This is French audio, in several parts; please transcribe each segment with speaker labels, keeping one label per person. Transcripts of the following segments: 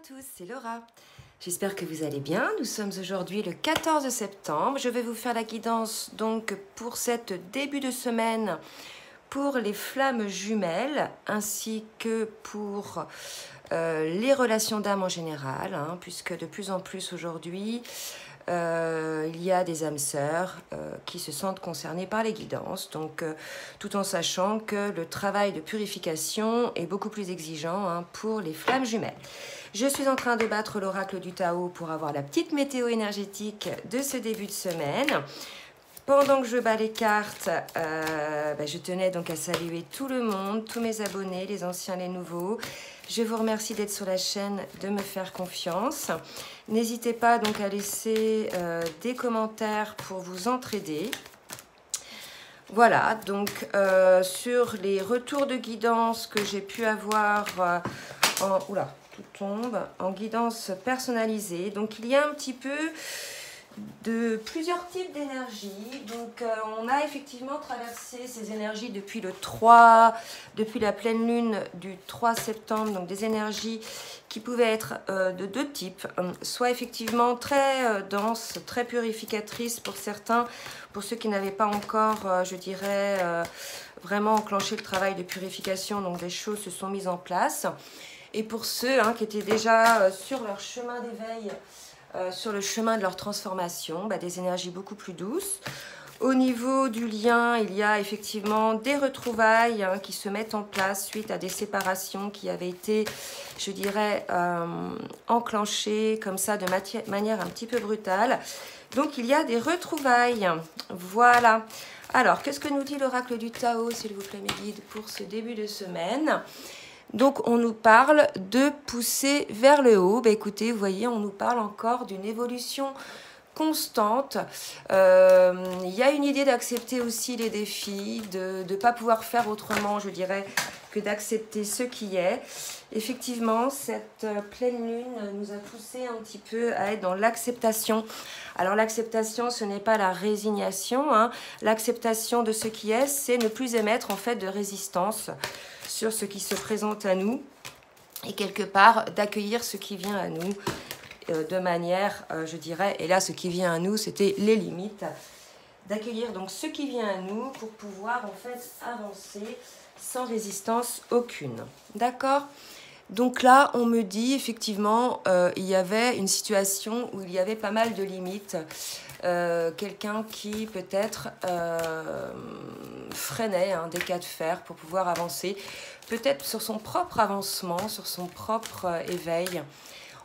Speaker 1: tous, c'est Laura. J'espère que vous allez bien. Nous sommes aujourd'hui le 14 septembre. Je vais vous faire la guidance donc pour cette début de semaine pour les flammes jumelles ainsi que pour les relations d'âme en général, hein, puisque de plus en plus aujourd'hui, il y a des âmes sœurs qui se sentent concernées par les guidances, donc tout en sachant que le travail de purification est beaucoup plus exigeant hein, pour les flammes jumelles. Je suis en train de battre l'oracle du Tao pour avoir la petite météo énergétique de ce début de semaine. Pendant que je bats les cartes, je tenais donc à saluer tout le monde, tous mes abonnés, les anciens, les nouveaux. Je vous remercie d'être sur la chaîne, de me faire confiance. N'hésitez pas donc à laisser des commentaires pour vous entraider. Voilà, donc sur les retours de guidance que j'ai pu avoir oula, tout tombe, en guidance personnalisée. Donc il y a un petit peu de plusieurs types d'énergie. Donc on a effectivement traversé ces énergies depuis le 3, depuis la pleine lune du 3 septembre, donc des énergies qui pouvaient être de deux types, soit effectivement très denses, très purificatrices pour certains, pour ceux qui n'avaient pas encore, je dirais, vraiment enclenché le travail de purification, donc des choses se sont mises en place. Et pour ceux qui étaient déjà sur leur chemin d'éveil, sur le chemin de leur transformation, des énergies beaucoup plus douces. Au niveau du lien, il y a effectivement des retrouvailles qui se mettent en place suite à des séparations qui avaient été, je dirais, enclenchées comme ça de manière un petit peu brutale. Donc il y a des retrouvailles. Voilà. Alors, qu'est-ce que nous dit l'oracle du Tao, s'il vous plaît, mes guides, pour ce début de semaine ? Donc, on nous parle de pousser vers le haut. Écoutez, vous voyez, on nous parle encore d'une évolution constante. Il y a une idée d'accepter aussi les défis, de ne pas pouvoir faire autrement, je dirais, que d'accepter ce qui est. Effectivement, cette pleine lune nous a poussé un petit peu à être dans l'acceptation. Alors, l'acceptation, ce n'est pas la résignation. Hein. L'acceptation de ce qui est, c'est ne plus émettre en fait de résistance sur ce qui se présente à nous et quelque part d'accueillir ce qui vient à nous de manière, je dirais, et là ce qui vient à nous c'était les limites, d'accueillir donc ce qui vient à nous pour pouvoir en fait avancer sans résistance aucune. D'accord ? Donc là, on me dit effectivement, il y avait une situation où il y avait pas mal de limites. Quelqu'un qui peut-être freinait des cas de fer pour pouvoir avancer, peut-être sur son propre avancement, sur son propre éveil.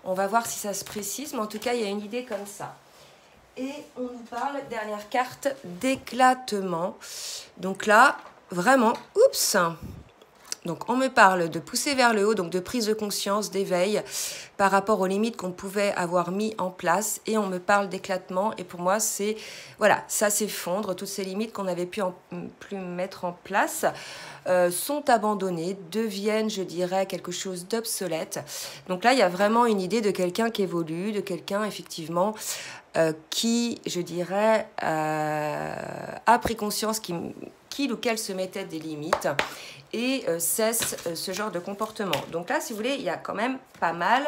Speaker 1: On va voir si ça se précise, mais en tout cas, il y a une idée comme ça. Et on nous parle, dernière carte, d'éclatement. Donc là, vraiment, oups! Donc, on me parle de pousser vers le haut, donc de prise de conscience, d'éveil par rapport aux limites qu'on pouvait avoir mis en place. Et on me parle d'éclatement. Et pour moi, c'est, voilà, ça s'effondre. Toutes ces limites qu'on n'avait plus mettre en place sont abandonnées, deviennent, je dirais, quelque chose d'obsolète. Donc là, il y a vraiment une idée de quelqu'un qui évolue, de quelqu'un, effectivement, qui, je dirais, a pris conscience qu'il ou qu'elle se mettait des limites et cesse ce genre de comportement. Donc là, si vous voulez, il y a quand même pas mal,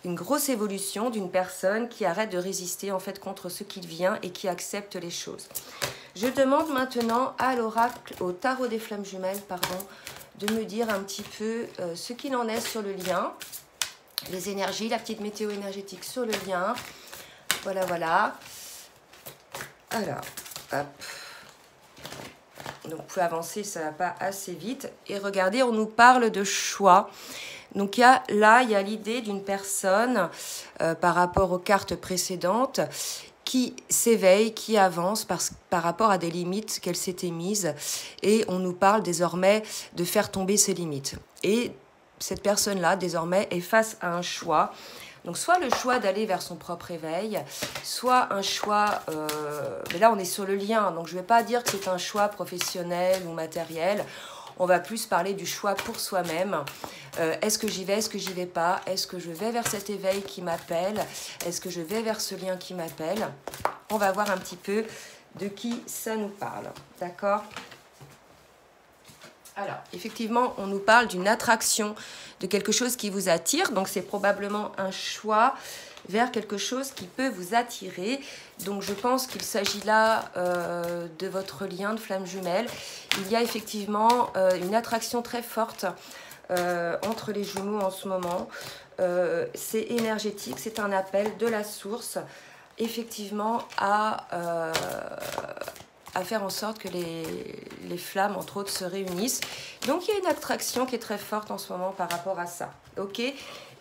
Speaker 1: une grosse évolution d'une personne qui arrête de résister en fait contre ce qui vient et qui accepte les choses. Je demande maintenant à l'oracle, au tarot des flammes jumelles, pardon, de me dire un petit peu ce qu'il en est sur le lien, les énergies, la petite météo énergétique sur le lien. Voilà, voilà. Alors, hop. Donc, vous pouvez avancer, ça ne va pas assez vite. Et regardez, on nous parle de choix. Donc, il y a l'idée d'une personne, par rapport aux cartes précédentes, qui s'éveille, qui avance par rapport à des limites qu'elle s'était mises. Et on nous parle désormais de faire tomber ces limites. Et cette personne-là, désormais, est face à un choix. Donc, soit le choix d'aller vers son propre éveil, soit un choix... mais là, on est sur le lien, donc je ne vais pas dire que c'est un choix professionnel ou matériel. On va plus parler du choix pour soi-même. Est-ce que j'y vais, est-ce que j'y vais pas? Est-ce que je vais vers cet éveil qui m'appelle? Est-ce que je vais vers ce lien qui m'appelle? On va voir un petit peu de qui ça nous parle. D'accord? Alors, effectivement, on nous parle d'une attraction, de quelque chose qui vous attire. Donc, c'est probablement un choix vers quelque chose qui peut vous attirer. Donc, je pense qu'il s'agit là de votre lien de flamme jumelle. Il y a effectivement une attraction très forte entre les jumeaux en ce moment. C'est énergétique, c'est un appel de la source, effectivement, à faire en sorte que les flammes, entre autres, se réunissent. Donc, il y a une attraction qui est très forte en ce moment par rapport à ça. OK ?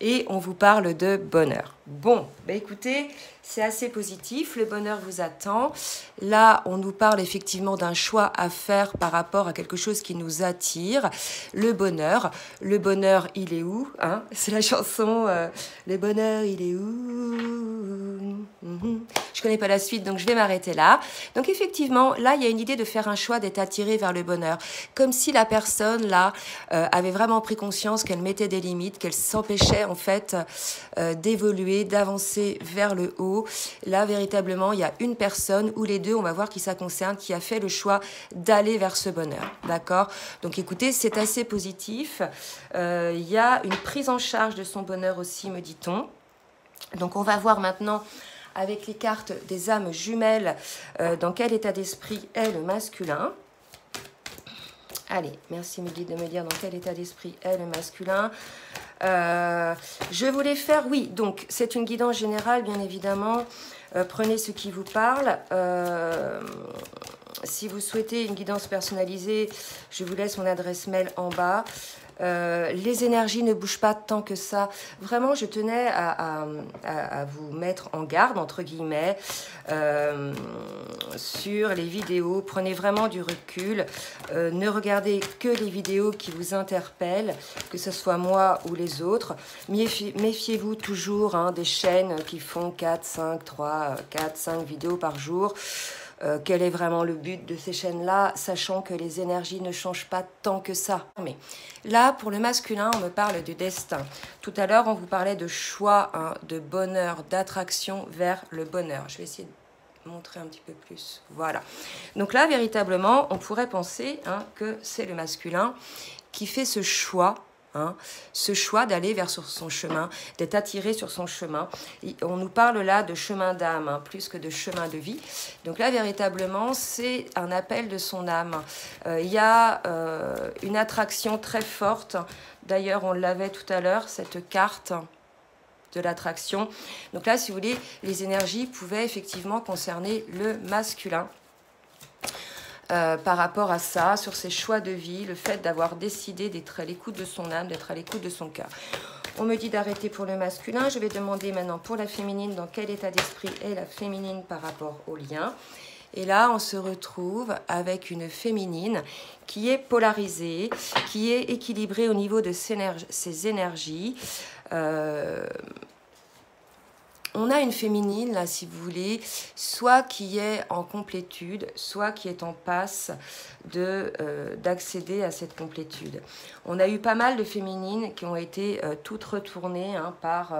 Speaker 1: Et on vous parle de bonheur. Bon, bah écoutez, c'est assez positif. Le bonheur vous attend. Là, on nous parle effectivement d'un choix à faire par rapport à quelque chose qui nous attire. Le bonheur, il est où, hein? C'est la chanson Le bonheur, il est où? Je connais pas la suite, donc je vais m'arrêter là. Donc effectivement, là, il y a une idée de faire un choix d'être attiré vers le bonheur. Comme si la personne, là, avait vraiment pris conscience qu'elle mettait des limites, qu'elle s'empêchait, en fait, d'évoluer, d'avancer vers le haut. Là, véritablement, il y a une personne ou les deux, on va voir qui ça concerne, qui a fait le choix d'aller vers ce bonheur. D'accord? Donc écoutez, c'est assez positif. Il y a une prise en charge de son bonheur aussi, me dit-on. Donc on va voir maintenant avec les cartes des âmes jumelles dans quel état d'esprit est le masculin. Allez, merci Mehdi de me dire dans quel état d'esprit est le masculin. Je voulais faire, oui, donc c'est une guidance générale, bien évidemment. Prenez ce qui vous parle. Si vous souhaitez une guidance personnalisée, je vous laisse mon adresse mail en bas. Les énergies ne bougent pas tant que ça. Vraiment, je tenais à vous mettre en garde, entre guillemets, sur les vidéos. Prenez vraiment du recul. Ne regardez que les vidéos qui vous interpellent, que ce soit moi ou les autres. Méfiez-vous toujours des chaînes qui font 4, 5 vidéos par jour. Quel est vraiment le but de ces chaînes-là, sachant que les énergies ne changent pas tant que ça. Mais là, pour le masculin, on me parle du destin. Tout à l'heure, on vous parlait de choix, de bonheur, d'attraction vers le bonheur. Je vais essayer de montrer un petit peu plus. Voilà. Donc là, véritablement, on pourrait penser que c'est le masculin qui fait ce choix. Ce choix d'aller vers son chemin, d'être attiré sur son chemin. Et on nous parle là de chemin d'âme, plus que de chemin de vie. Donc là, véritablement, c'est un appel de son âme. Il y a une attraction très forte. D'ailleurs, on l'avait tout à l'heure, cette carte de l'attraction. Donc là, si vous voulez, les énergies pouvaient effectivement concerner le masculin. Par rapport à ça, sur ses choix de vie, le fait d'avoir décidé d'être à l'écoute de son âme, d'être à l'écoute de son cœur. On me dit d'arrêter pour le masculin. Je vais demander maintenant pour la féminine dans quel état d'esprit est la féminine par rapport au lien. Et là, on se retrouve avec une féminine qui est polarisée, qui est équilibrée au niveau de ses énergies. On a une féminine, là, si vous voulez, soit qui est en complétude, soit qui est en passe d'accéder à cette complétude. On a eu pas mal de féminines qui ont été toutes retournées par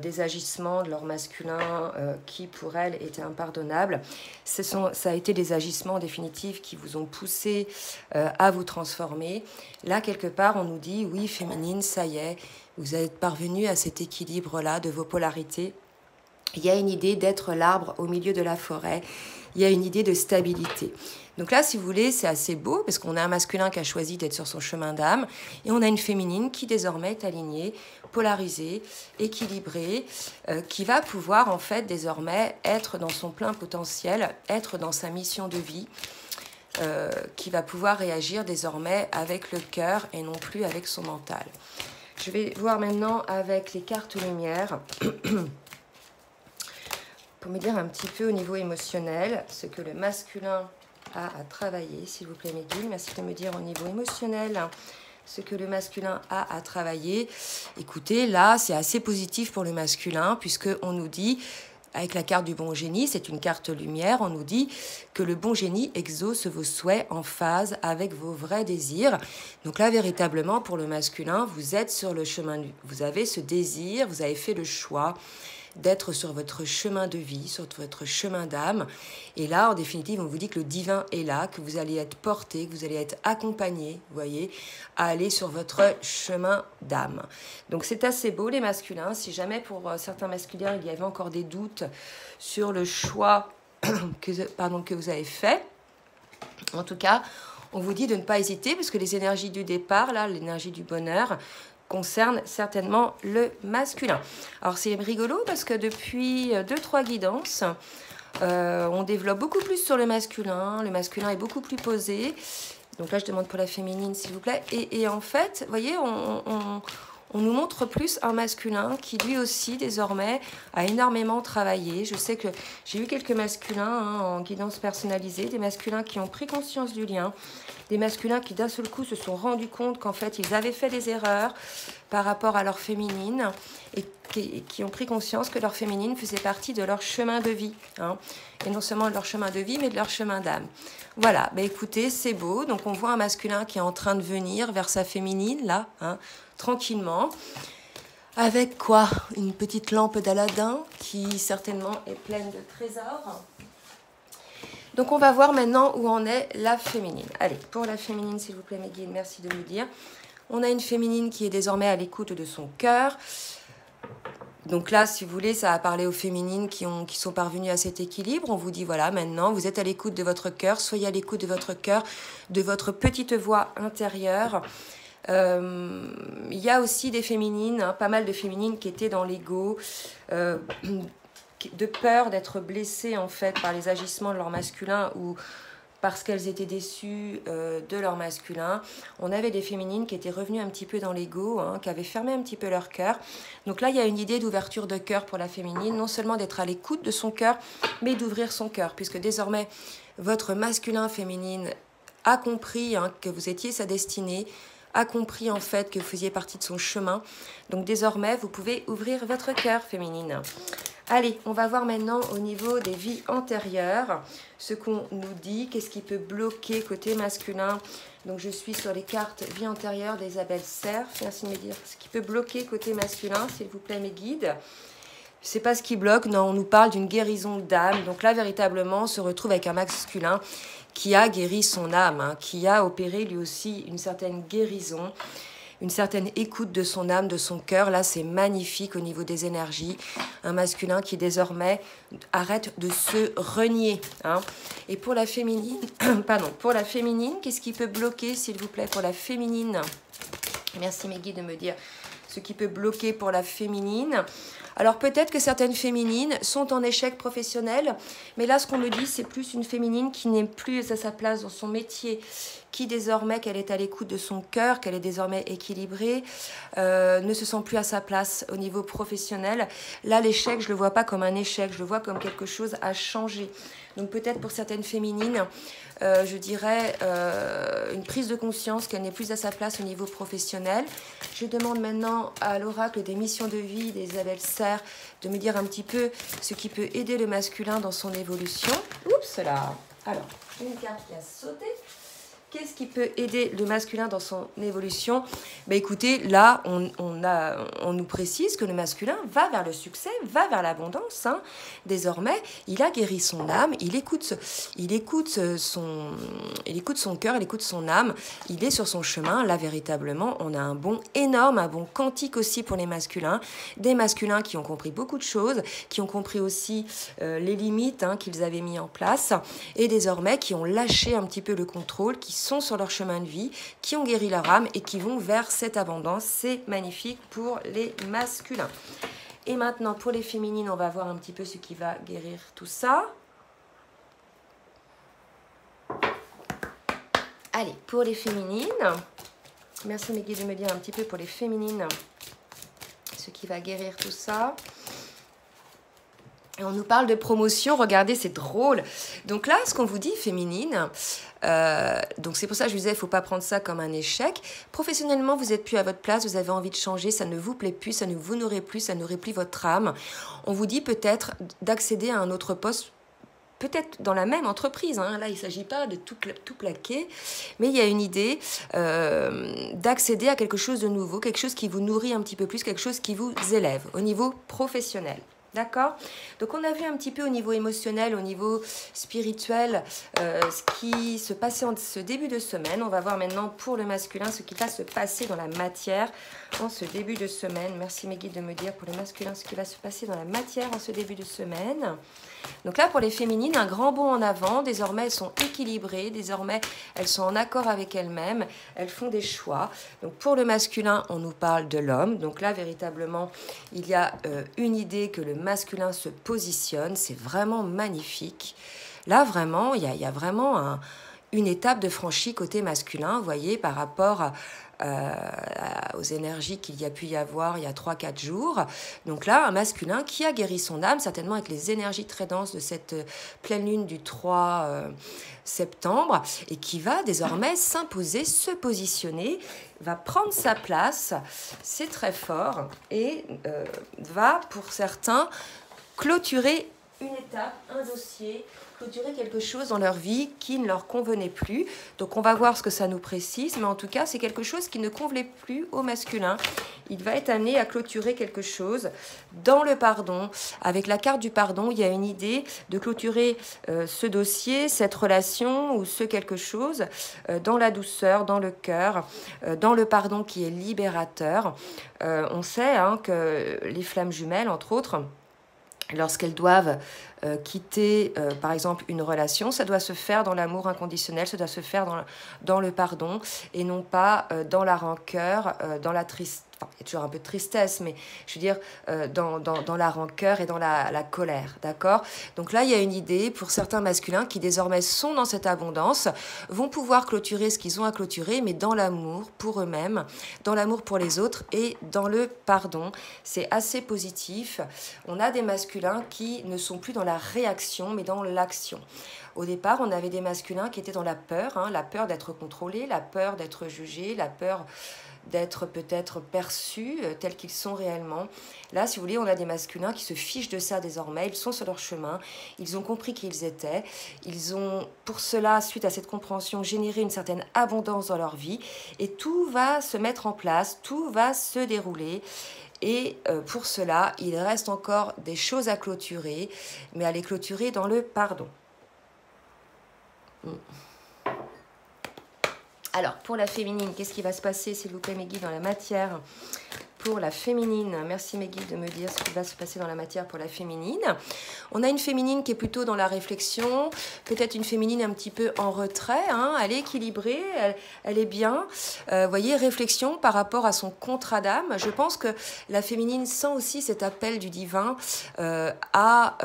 Speaker 1: des agissements de leur masculin qui, pour elles, étaient impardonnables. Ça a été des agissements définitifs qui vous ont poussé à vous transformer. Là, quelque part, on nous dit, oui, féminine, ça y est, vous êtes parvenu à cet équilibre-là de vos polarités. Il y a une idée d'être l'arbre au milieu de la forêt. Il y a une idée de stabilité. Donc là, si vous voulez, c'est assez beau parce qu'on a un masculin qui a choisi d'être sur son chemin d'âme et on a une féminine qui désormais est alignée, polarisée, équilibrée, qui va pouvoir en fait désormais être dans son plein potentiel, être dans sa mission de vie, qui va pouvoir réagir désormais avec le cœur et non plus avec son mental. Je vais voir maintenant avec les cartes lumière pour me dire un petit peu au niveau émotionnel ce que le masculin a à travailler, s'il vous plaît, Mehdi. Merci de me dire au niveau émotionnel ce que le masculin a à travailler. Écoutez, là, c'est assez positif pour le masculin puisqu'on nous dit, avec la carte du bon génie, c'est une carte lumière, on nous dit que le bon génie exauce vos souhaits en phase avec vos vrais désirs. Donc là, véritablement, pour le masculin, vous êtes sur le chemin, vous avez ce désir, vous avez fait le choix d'être sur votre chemin de vie, sur votre chemin d'âme. Et là, en définitive, on vous dit que le divin est là, que vous allez être porté, que vous allez être accompagné, vous voyez, à aller sur votre chemin d'âme. Donc c'est assez beau les masculins. Si jamais pour certains masculins, il y avait encore des doutes sur le choix que vous avez fait, en tout cas, on vous dit de ne pas hésiter parce que les énergies du départ, là, l'énergie du bonheur, concerne certainement le masculin. Alors c'est rigolo parce que depuis 2-3 guidances, on développe beaucoup plus sur le masculin est beaucoup plus posé. Donc là je demande pour la féminine s'il vous plaît. Et en fait, vous voyez, on nous montre plus un masculin qui lui aussi désormais a énormément travaillé. Je sais que j'ai eu quelques masculins en guidance personnalisée, des masculins qui ont pris conscience du lien, des masculins qui d'un seul coup se sont rendus compte qu'en fait ils avaient fait des erreurs par rapport à leur féminine et qui ont pris conscience que leur féminine faisait partie de leur chemin de vie. Et non seulement de leur chemin de vie mais de leur chemin d'âme. Voilà, bah écoutez, c'est beau. Donc on voit un masculin qui est en train de venir vers sa féminine là, tranquillement, avec quoi? Une petite lampe d'Aladin qui certainement est pleine de trésors. Donc on va voir maintenant où en est la féminine. Allez, pour la féminine s'il vous plaît mes guides, merci de me dire. On a une féminine qui est désormais à l'écoute de son cœur. Donc là, si vous voulez, ça a parlé aux féminines qui sont parvenues à cet équilibre. On vous dit, voilà, maintenant, vous êtes à l'écoute de votre cœur. Soyez à l'écoute de votre cœur, de votre petite voix intérieure. Il y a aussi des féminines, pas mal de féminines qui étaient dans l'ego, de peur d'être blessées en fait par les agissements de leur masculin ou parce qu'elles étaient déçues de leur masculin. On avait des féminines qui étaient revenues un petit peu dans l'ego, qui avaient fermé un petit peu leur cœur. Donc là, il y a une idée d'ouverture de cœur pour la féminine, non seulement d'être à l'écoute de son cœur, mais d'ouvrir son cœur, puisque désormais, votre masculin féminine a compris que vous étiez sa destinée, a compris en fait que vous faisiez partie de son chemin. Donc désormais, vous pouvez ouvrir votre cœur féminine. Allez, on va voir maintenant au niveau des vies antérieures, ce qu'on nous dit, qu'est-ce qui peut bloquer côté masculin. Donc je suis sur les cartes vie antérieure d'Isabelle Cerf. Merci de me dire ce qui peut bloquer côté masculin, s'il vous plaît mes guides. C'est pas ce qui bloque, non, on nous parle d'une guérison d'âme. Donc là, véritablement, on se retrouve avec un masculin qui a guéri son âme, qui a opéré lui aussi une certaine guérison, une certaine écoute de son âme, de son cœur. Là, c'est magnifique au niveau des énergies. Un masculin qui désormais arrête de se renier. Et pour la féminine, qu'est-ce qui peut bloquer, s'il vous plaît, pour la féminine? Merci mes guides de me dire ce qui peut bloquer pour la féminine. Alors peut-être que certaines féminines sont en échec professionnel, mais là ce qu'on me dit c'est plus une féminine qui n'est plus à sa place dans son métier, qui désormais qu'elle est à l'écoute de son cœur, qu'elle est désormais équilibrée, ne se sent plus à sa place au niveau professionnel. Là l'échec, je ne le vois pas comme un échec, je le vois comme quelque chose à changer. Donc peut-être pour certaines féminines, je dirais une prise de conscience qu'elle n'est plus à sa place au niveau professionnel. Je demande maintenant à l'oracle des missions de vie d'Isabelle Cerf de me dire un petit peu ce qui peut aider le masculin dans son évolution. Oups là. Alors, une carte qui a sauté. Qu'est-ce qui peut aider le masculin dans son évolution? Écoutez, là, on nous précise que le masculin va vers le succès, va vers l'abondance. Désormais, il a guéri son âme, il écoute son cœur, il écoute son âme, il est sur son chemin. Là, véritablement, on a un bond énorme, un bond quantique aussi pour les masculins. Des masculins qui ont compris beaucoup de choses, qui ont compris aussi les limites qu'ils avaient mis en place et désormais qui ont lâché un petit peu le contrôle, qui sont sur leur chemin de vie, qui ont guéri leur âme et qui vont vers cette abondance. C'est magnifique pour les masculins. Et maintenant, pour les féminines, on va voir un petit peu ce qui va guérir tout ça. Allez, pour les féminines, merci mes guides de me dire un petit peu pour les féminines ce qui va guérir tout ça. Et on nous parle de promotion, regardez, c'est drôle. Donc là, ce qu'on vous dit, féminine, donc c'est pour ça que je vous disais, il ne faut pas prendre ça comme un échec. Professionnellement, vous n'êtes plus à votre place, vous avez envie de changer, ça ne vous plaît plus, ça ne vous nourrit plus, ça nourrit plus votre âme. On vous dit peut-être d'accéder à un autre poste, peut-être dans la même entreprise. Là, il ne s'agit pas de tout plaquer, mais il y a une idée d'accéder à quelque chose de nouveau, quelque chose qui vous nourrit un petit peu plus, quelque chose qui vous élève au niveau professionnel. D'accord? Donc on a vu un petit peu au niveau émotionnel, au niveau spirituel, ce qui se passait en ce début de semaine. On va voir maintenant pour le masculin ce qui va se passer dans la matière en ce début de semaine. Merci mes guides de me dire pour le masculin ce qui va se passer dans la matière en ce début de semaine. Donc là pour les féminines, un grand bond en avant. Désormais elles sont équilibrées, désormais elles sont en accord avec elles-mêmes, elles font des choix. Donc pour le masculin, on nous parle de l'homme. Donc là véritablement, il y a une idée que le masculin se positionne. C'est vraiment magnifique. Là vraiment, il y a vraiment une étape de franchie côté masculin, vous voyez, par rapport aux énergies qu'il y a pu y avoir il y a 3-4 jours. Donc là, un masculin qui a guéri son âme, certainement avec les énergies très denses de cette pleine lune du 3 septembre, et qui va désormais s'imposer, se positionner, va prendre sa place, c'est très fort, et va, pour certains, clôturer une étape, un dossier, clôturer quelque chose dans leur vie qui ne leur convenait plus. Donc on va voir ce que ça nous précise, mais en tout cas c'est quelque chose qui ne convenait plus au masculin. Il va être amené à clôturer quelque chose dans le pardon. Avec la carte du pardon, il y a une idée de clôturer ce dossier, cette relation ou ce quelque chose dans la douceur, dans le cœur, dans le pardon qui est libérateur. On sait que les flammes jumelles, entre autres, lorsqu'elles doivent quitter, par exemple, une relation, ça doit se faire dans l'amour inconditionnel, ça doit se faire dans le pardon, et non pas dans la rancœur, dans la tristesse. Enfin, il y a toujours un peu de tristesse, mais je veux dire dans la rancœur et dans la colère, d'accord? Donc là, il y a une idée pour certains masculins qui désormais sont dans cette abondance, vont pouvoir clôturer ce qu'ils ont à clôturer, mais dans l'amour pour eux-mêmes, dans l'amour pour les autres et dans le pardon. C'est assez positif. On a des masculins qui ne sont plus dans la réaction, mais dans l'action. Au départ, on avait des masculins qui étaient dans la peur d'être contrôlés, la peur d'être jugés, la peur d'être peut-être perçus tels qu'ils sont réellement. Là, si vous voulez, on a des masculins qui se fichent de ça désormais, ils sont sur leur chemin, ils ont compris qui ils étaient, ils ont pour cela, suite à cette compréhension, généré une certaine abondance dans leur vie, et tout va se mettre en place, tout va se dérouler. Et pour cela, il reste encore des choses à clôturer, mais à les clôturer dans le pardon. Alors, pour la féminine, qu'est-ce qui va se passer, s'il vous plaît, mes guides, dans la matière? Pour la féminine, merci mes guides de me dire ce qui va se passer dans la matière pour la féminine. On a une féminine qui est plutôt dans la réflexion, peut-être une féminine un petit peu en retrait, elle est équilibrée, elle est bien. Vous voyez, réflexion par rapport à son contrat d'âme. Je pense que la féminine sent aussi cet appel du divin à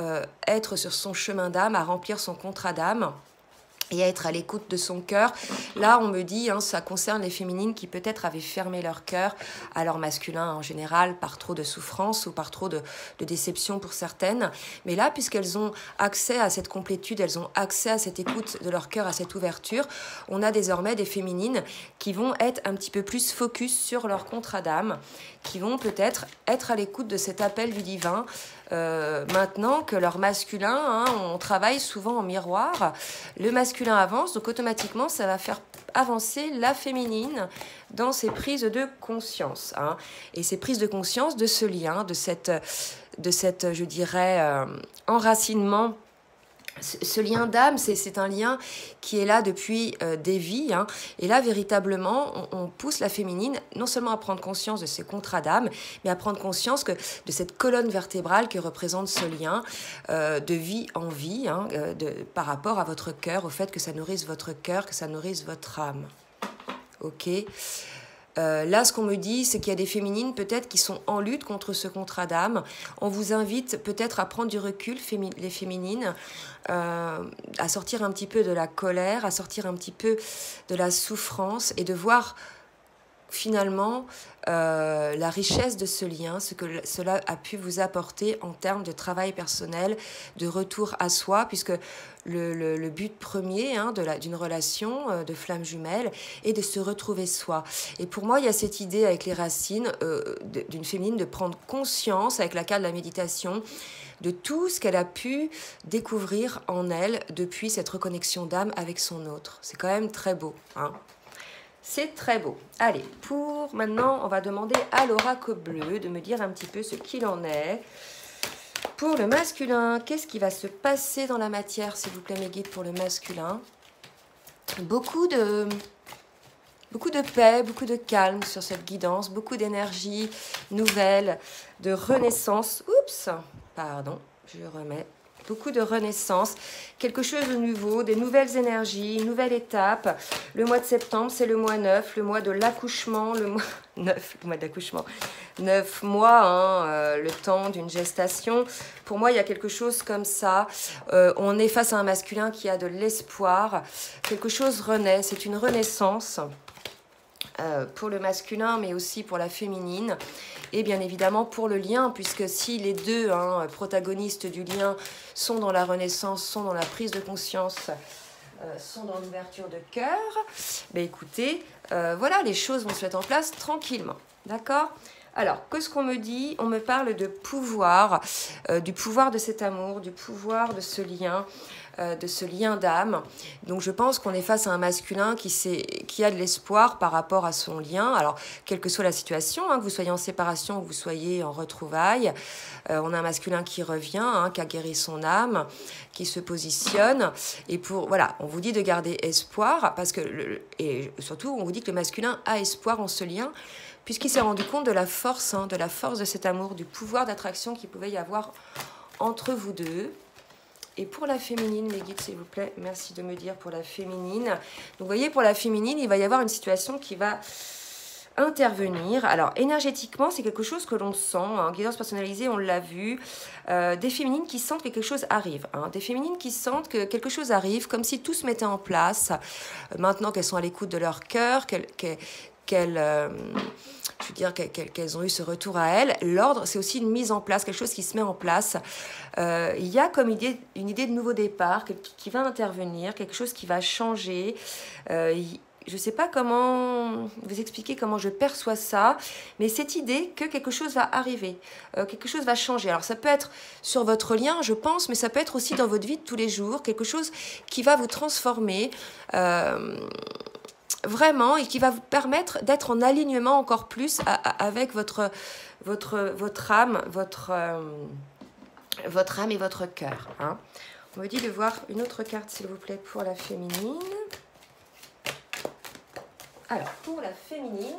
Speaker 1: être sur son chemin d'âme, à remplir son contrat d'âme et à être à l'écoute de son cœur. Là, on me dit, ça concerne les féminines qui peut-être avaient fermé leur cœur à leur masculin en général, par trop de souffrance ou par trop de déception pour certaines. Mais là, puisqu'elles ont accès à cette complétude, elles ont accès à cette écoute de leur cœur, à cette ouverture, on a désormais des féminines qui vont être un petit peu plus focus sur leur contrat d'âme, qui vont peut-être être à l'écoute de cet appel du divin. Maintenant que leur masculin, on travaille souvent en miroir, le masculin avance, donc automatiquement ça va faire avancer la féminine dans ses prises de conscience, et ces prises de conscience de ce lien, de cette je dirais, enracinement. Ce lien d'âme, c'est un lien qui est là depuis des vies. Et là, véritablement, on pousse la féminine non seulement à prendre conscience de ses contrats d'âme, mais à prendre conscience de cette colonne vertébrale que représente ce lien de vie en vie, par rapport à votre cœur, au fait que ça nourrisse votre cœur, que ça nourrisse votre âme. Ok ? Là, ce qu'on me dit, c'est qu'il y a des féminines peut-être qui sont en lutte contre ce contrat d'âme. On vous invite peut-être à prendre du recul, les féminines, à sortir un petit peu de la colère, à sortir un petit peu de la souffrance et de voir finalement la richesse de ce lien, ce que cela a pu vous apporter en termes de travail personnel, de retour à soi, puisque le but premier d'une relation de flamme jumelle est de se retrouver soi. Et pour moi, il y a cette idée avec les racines d'une féminine de prendre conscience, avec la carte de la méditation, de tout ce qu'elle a pu découvrir en elle depuis cette reconnexion d'âme avec son autre. C'est quand même très beau, C'est très beau. Allez, pour maintenant, on va demander à l'oracle bleu de me dire un petit peu ce qu'il en est pour le masculin, qu'est-ce qui va se passer dans la matière, s'il vous plaît, mes guides, pour le masculin? Beaucoup de paix, beaucoup de calme sur cette guidance, beaucoup d'énergie nouvelle, de renaissance. Oups, pardon, je remets. Beaucoup de renaissance, quelque chose de nouveau, des nouvelles énergies, une nouvelle étape. Le mois de septembre, c'est le mois 9, le mois de l'accouchement, le mois 9, le mois d'accouchement. 9 mois, hein, le temps d'une gestation. Pour moi, il y a quelque chose comme ça. On est face à un masculin qui a de l'espoir. Quelque chose renaît, c'est une renaissance. Pour le masculin, mais aussi pour la féminine, et bien évidemment pour le lien, puisque si les deux protagonistes du lien sont dans la renaissance, sont dans la prise de conscience, sont dans l'ouverture de cœur, ben écoutez, voilà, les choses vont se mettre en place tranquillement, d'accord? Alors, qu'est-ce qu'on me dit? On me parle de pouvoir, du pouvoir de cet amour, du pouvoir de ce lien d'âme. Donc je pense qu'on est face à un masculin qui a de l'espoir par rapport à son lien. Alors, quelle que soit la situation, que vous soyez en séparation ou que vous soyez en retrouvailles, on a un masculin qui revient, qui a guéri son âme, qui se positionne. Et voilà, on vous dit de garder espoir, parce que, et surtout, on vous dit que le masculin a espoir en ce lien, puisqu'il s'est rendu compte de la force de cet amour, du pouvoir d'attraction qu'il pouvait y avoir entre vous deux. Et pour la féminine, les guides, s'il vous plaît, merci de me dire pour la féminine. Donc, vous voyez, pour la féminine, il va y avoir une situation qui va intervenir. Alors, énergétiquement, c'est quelque chose que l'on sent. Guidance personnalisée, on l'a vu. Des féminines qui sentent que quelque chose arrive. Des féminines qui sentent que quelque chose arrive, comme si tout se mettait en place. Maintenant qu'elles sont à l'écoute de leur cœur, qu'elles ont eu ce retour à elles. L'ordre, c'est aussi une mise en place, quelque chose qui se met en place. Il y a comme une idée de nouveau départ qui va intervenir, quelque chose qui va changer. Je ne sais pas comment vous expliquer comment je perçois ça, mais cette idée que quelque chose va arriver, quelque chose va changer. Alors ça peut être sur votre lien, je pense, mais ça peut être aussi dans votre vie de tous les jours, quelque chose qui va vous transformer, vraiment, et qui va vous permettre d'être en alignement encore plus avec votre âme, votre âme et votre cœur. On me dit de voir une autre carte, s'il vous plaît, pour la féminine. Alors, pour la féminine,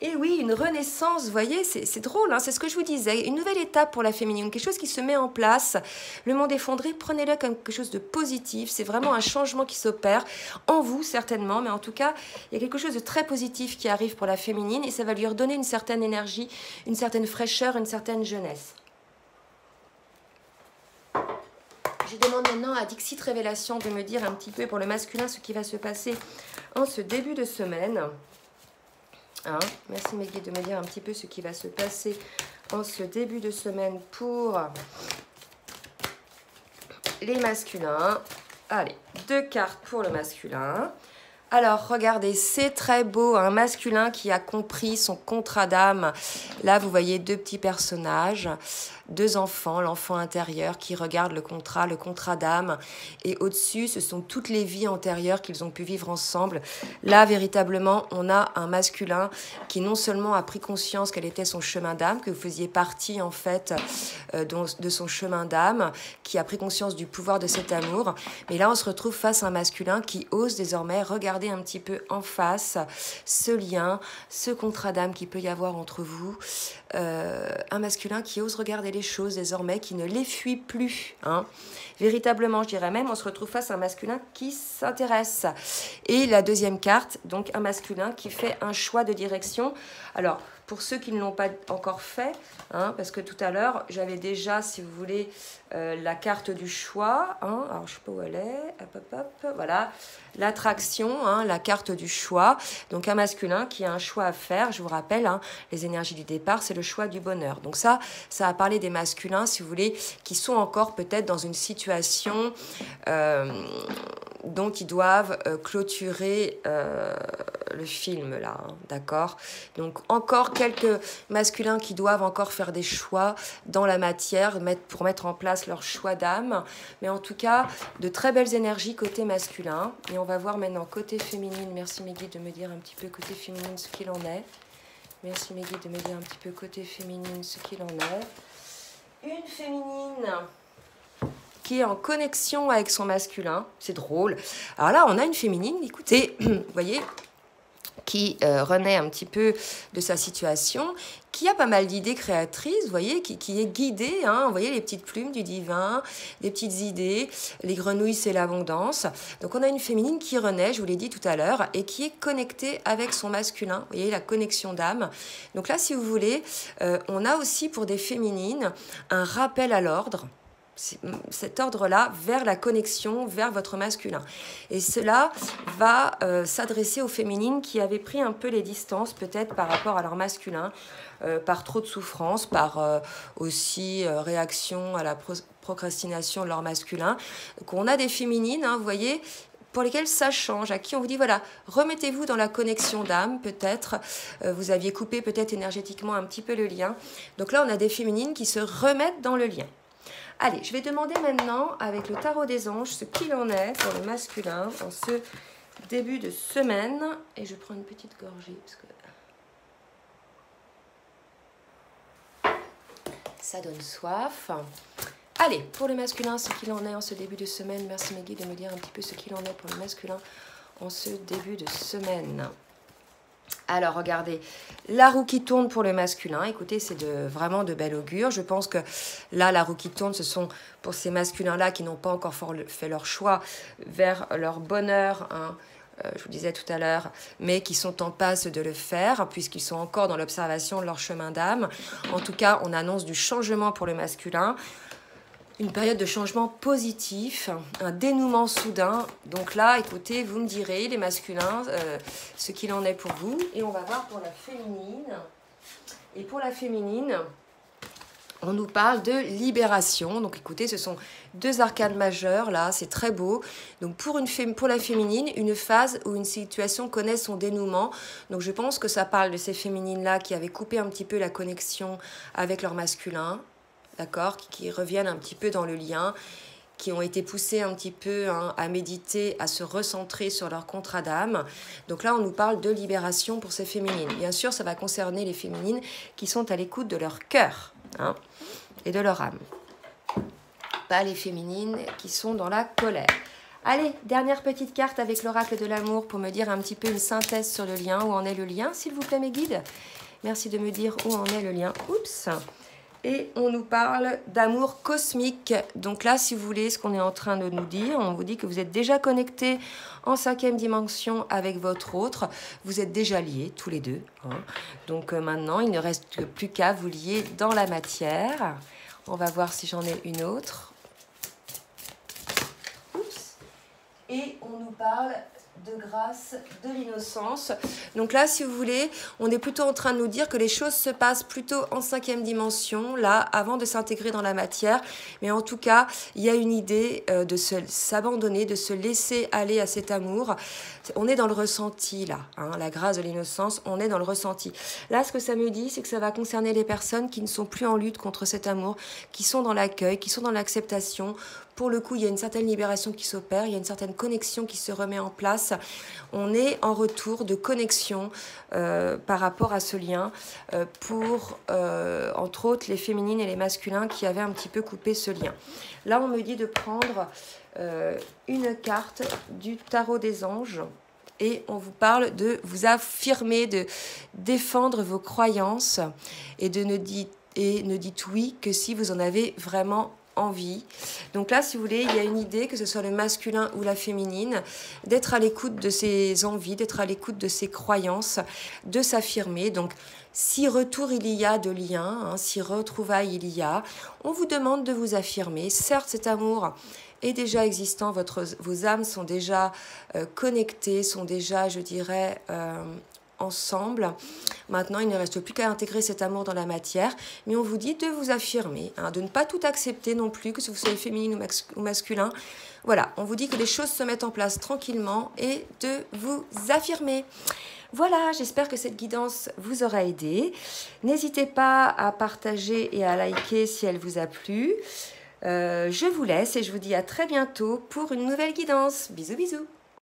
Speaker 1: et oui, une renaissance, vous voyez, c'est drôle, c'est ce que je vous disais, une nouvelle étape pour la féminine, quelque chose qui se met en place. Le monde effondré, prenez-le comme quelque chose de positif, c'est vraiment un changement qui s'opère en vous, certainement, mais en tout cas, il y a quelque chose de très positif qui arrive pour la féminine, et ça va lui redonner une certaine énergie, une certaine fraîcheur, une certaine jeunesse. Je demande maintenant à Dixit Révélation de me dire un petit peu pour le masculin ce qui va se passer en ce début de semaine. Merci mes guides de me dire un petit peu ce qui va se passer en ce début de semaine pour les masculins. Allez, 2 cartes pour le masculin. Alors, regardez, c'est très beau, un masculin qui a compris son contrat d'âme. Là, vous voyez 2 petits personnages, 2 enfants, l'enfant intérieur qui regarde le contrat d'âme. Et au-dessus, ce sont toutes les vies antérieures qu'ils ont pu vivre ensemble. Là, véritablement, on a un masculin qui non seulement a pris conscience quel était son chemin d'âme, que vous faisiez partie, en fait, de son chemin d'âme, qui a pris conscience du pouvoir de cet amour. Mais là, on se retrouve face à un masculin qui ose désormais regarder un petit peu en face ce lien, ce contrat d'âme qu'il peut y avoir entre vous. Un masculin qui ose regarder les choses désormais, qui ne les fuit plus. Véritablement, je dirais même, on se retrouve face à un masculin qui s'intéresse. Et la deuxième carte, donc un masculin qui fait un choix de direction. Alors, pour ceux qui ne l'ont pas encore fait, parce que tout à l'heure, j'avais déjà, si vous voulez, la carte du choix. Alors, je ne sais pas où elle est. Hop, voilà. L'attraction, la carte du choix. Donc, un masculin qui a un choix à faire. Je vous rappelle, les énergies du départ, c'est le choix du bonheur. Donc, ça a parlé des masculins, si vous voulez, qui sont encore peut-être dans une situation dont ils doivent clôturer le film, là. D'accord? Donc, encore quelques masculins qui doivent encore faire des choix dans la matière pour mettre en place leur choix d'âme. Mais en tout cas, de très belles énergies côté masculin. Et on va voir maintenant côté féminine. Merci mes guides de me dire un petit peu côté féminine ce qu'il en est. Merci mes guides de me dire un petit peu côté féminine ce qu'il en est. une féminine qui est en connexion avec son masculin. C'est drôle. Alors là, on a une féminine, écoutez, vous voyez, qui renaît un petit peu de sa situation, qui a pas mal d'idées créatrices, vous voyez, qui est guidée, hein, vous voyez les petites plumes du divin, les petites idées, les grenouilles c'est l'abondance. Donc on a une féminine qui renaît, je vous l'ai dit tout à l'heure, et qui est connectée avec son masculin, vous voyez la connexion d'âme. Donc là, si vous voulez, on a aussi pour des féminines un rappel à l'ordre, cet ordre-là vers la connexion, vers votre masculin. Et cela va s'adresser aux féminines qui avaient pris un peu les distances peut-être par rapport à leur masculin, par trop de souffrance, par aussi réaction à la procrastination de leur masculin. Donc on a des féminines, hein, vous voyez, pour lesquelles ça change, à qui on vous dit, voilà, remettez-vous dans la connexion d'âme, peut-être, vous aviez coupé peut-être énergétiquement un petit peu le lien. Donc là, on a des féminines qui se remettent dans le lien. Allez, je vais demander maintenant, avec le tarot des anges, ce qu'il en est pour le masculin en ce début de semaine. Et je prends une petite gorgée, parce que ça donne soif. Allez, pour le masculin, ce qu'il en est en ce début de semaine. Merci Maggie de me dire un petit peu ce qu'il en est pour le masculin en ce début de semaine. Alors, regardez, la roue qui tourne pour le masculin, écoutez, c'est vraiment de bel augure. Je pense que là, la roue qui tourne, ce sont pour ces masculins-là qui n'ont pas encore fait leur choix vers leur bonheur, hein, je vous disais tout à l'heure, mais qui sont en passe de le faire, puisqu'ils sont encore dans l'observation de leur chemin d'âme. En tout cas, on annonce du changement pour le masculin. Une période de changement positif, un dénouement soudain. Donc là, écoutez, vous me direz, les masculins, ce qu'il en est pour vous. Et on va voir pour la féminine. Et pour la féminine, on nous parle de libération. Donc écoutez, ce sont deux arcanes majeures, là, c'est très beau. Donc pour la féminine, une phase où une situation connaît son dénouement. Donc je pense que ça parle de ces féminines-là qui avaient coupé un petit peu la connexion avec leur masculin. D'accord, qui reviennent un petit peu dans le lien, qui ont été poussés un petit peu hein, à méditer, à se recentrer sur leur contrat d'âme. Donc là, on nous parle de libération pour ces féminines. Bien sûr, ça va concerner les féminines qui sont à l'écoute de leur cœur hein, et de leur âme. Pas les féminines qui sont dans la colère. Allez, dernière petite carte avec l'oracle de l'amour pour me dire un petit peu une synthèse sur le lien. Où en est le lien, s'il vous plaît, mes guides? Merci de me dire où en est le lien. Oups! Et on nous parle d'amour cosmique. Donc là, si vous voulez, ce qu'on est en train de nous dire, on vous dit que vous êtes déjà connectés en 5e dimension avec votre autre. Vous êtes déjà liés, tous les deux. Hein. Donc maintenant, il ne reste plus qu'à vous lier dans la matière. On va voir si j'en ai une autre. Oups. Et on nous parle de grâce, de l'innocence. Donc là, si vous voulez, on est plutôt en train de nous dire que les choses se passent plutôt en 5e dimension, là, avant de s'intégrer dans la matière. Mais en tout cas, il y a une idée de s'abandonner, de se laisser aller à cet amour. On est dans le ressenti, là. Hein, la grâce de l'innocence, on est dans le ressenti. Là, ce que ça me dit, c'est que ça va concerner les personnes qui ne sont plus en lutte contre cet amour, qui sont dans l'accueil, qui sont dans l'acceptation. Pour le coup, il y a une certaine libération qui s'opère, il y a une certaine connexion qui se remet en place. On est en retour de connexion par rapport à ce lien pour, entre autres, les féminines et les masculins qui avaient un petit peu coupé ce lien. Là, on me dit de prendre une carte du tarot des anges et on vous parle de vous affirmer, de défendre vos croyances et ne dites oui que si vous en avez vraiment envie. Donc là, si vous voulez, il y a une idée, que ce soit le masculin ou la féminine, d'être à l'écoute de ses envies, d'être à l'écoute de ses croyances, de s'affirmer. Donc, si retour il y a de lien, hein, si retrouvailles il y a, on vous demande de vous affirmer. Certes, cet amour est déjà existant, vos âmes sont déjà connectées, sont déjà, je dirais, ensemble. Maintenant, il ne reste plus qu'à intégrer cet amour dans la matière, mais on vous dit de vous affirmer, hein, de ne pas tout accepter non plus, que ce soit féminine ou masculin. Voilà, on vous dit que les choses se mettent en place tranquillement et de vous affirmer. Voilà, j'espère que cette guidance vous aura aidé. N'hésitez pas à partager et à liker si elle vous a plu. Je vous laisse et je vous dis à très bientôt pour une nouvelle guidance. Bisous, bisous.